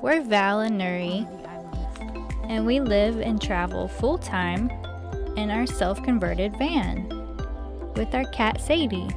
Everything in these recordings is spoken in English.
We're Val and Nuri, and we live and travel full-time in our self-converted van with our cat Sadie.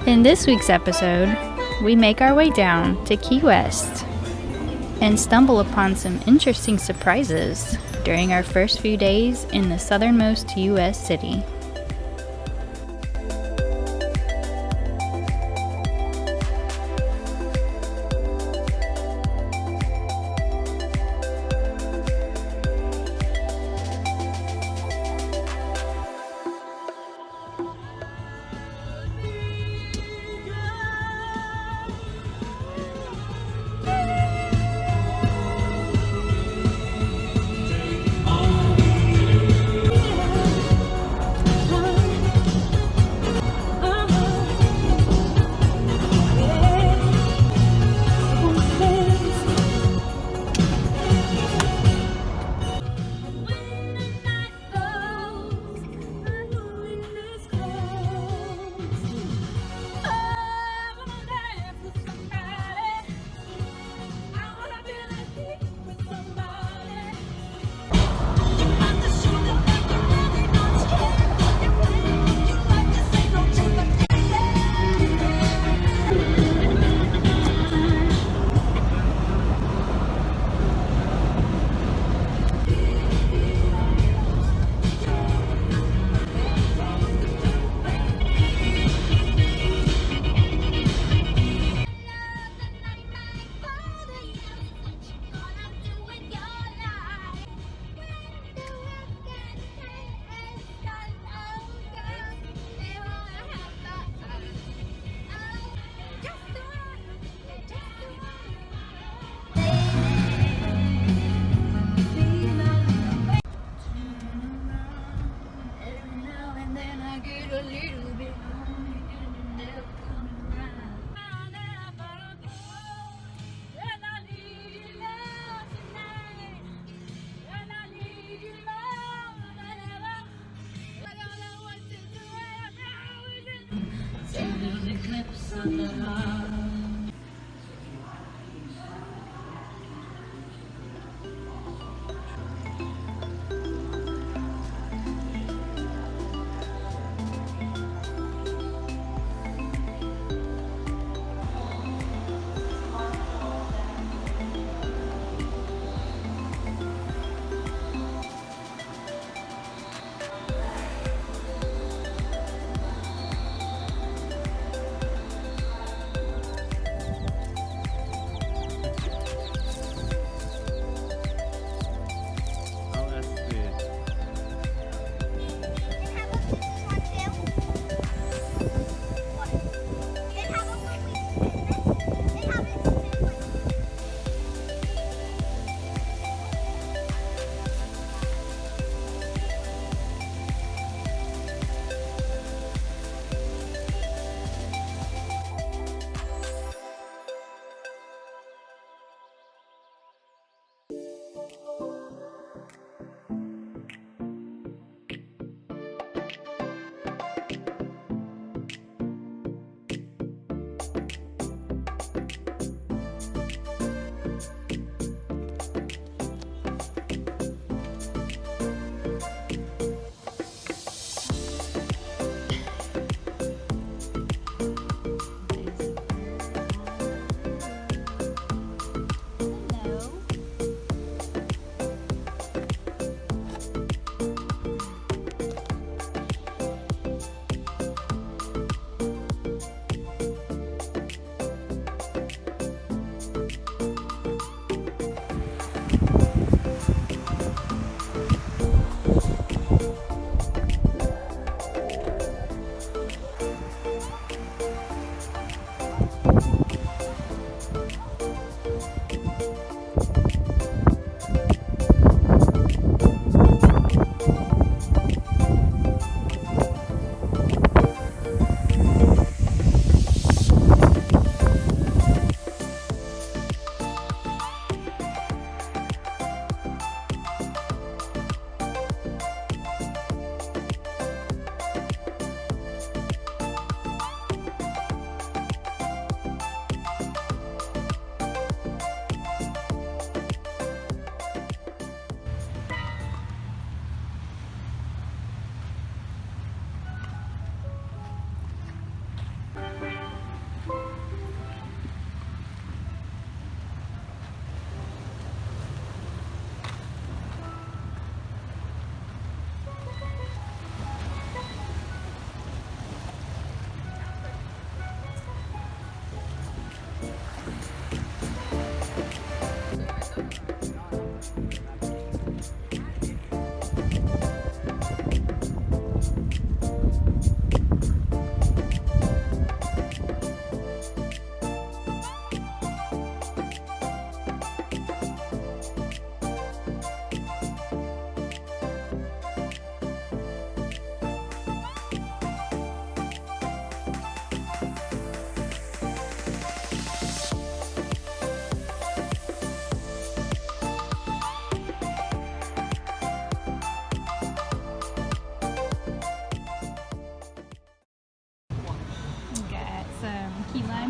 In this week's episode, we make our way down to Key West and stumble upon some interesting surprises during our first few days in the southernmost U.S. city.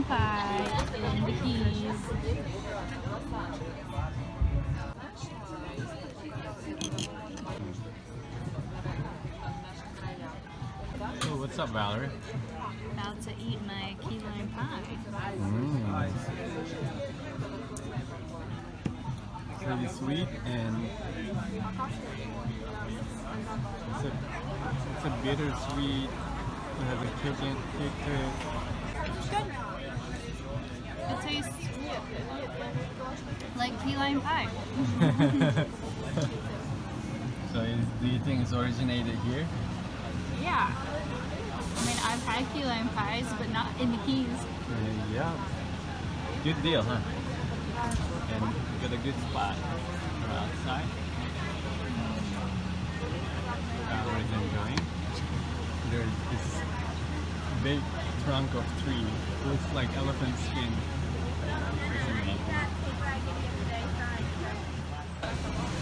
pie in the Keys. So what's up, Valerie? About to eat my key lime pie. It's really sweet and it's a bittersweet. It has a kick to it. It's good. It tastes like key lime pie. So do you think it's originated here? Yeah. I mean, I've had key lime pies, but not in the Keys. Yeah. Good deal, huh? And got a good spot outside. Valerie's enjoying. There's this big trunk of tree. Looks like elephant skin. It's amazing.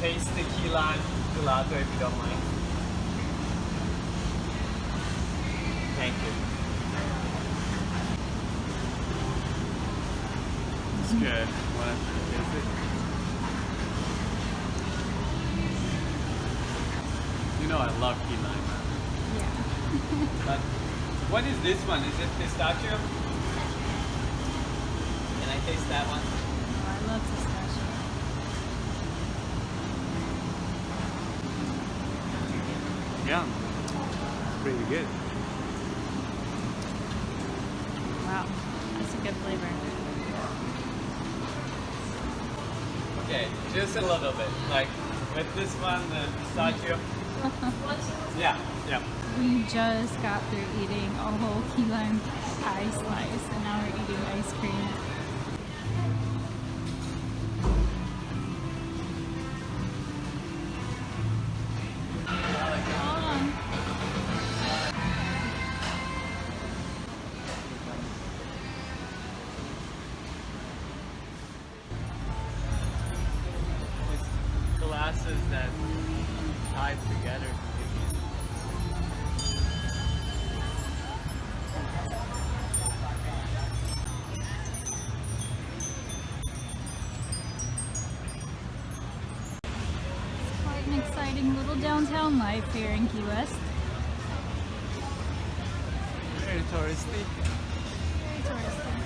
Taste the key lime gelato if you don't mind. Thank you. It's good. Want to taste it? You know I love key lime. Yeah. But what is this one? Is it pistachio? Can I taste that one? Oh, I love pistachio. Yeah. Pretty good. Wow, that's a good flavor. Okay, just a little bit. Like with this one, the pistachio. Yeah. We just got through eating a whole key lime pie slice, and now we're eating ice cream. Hold on. Glasses that tied together. Quite an exciting little downtown life here in Key West. Very touristy. Very touristy.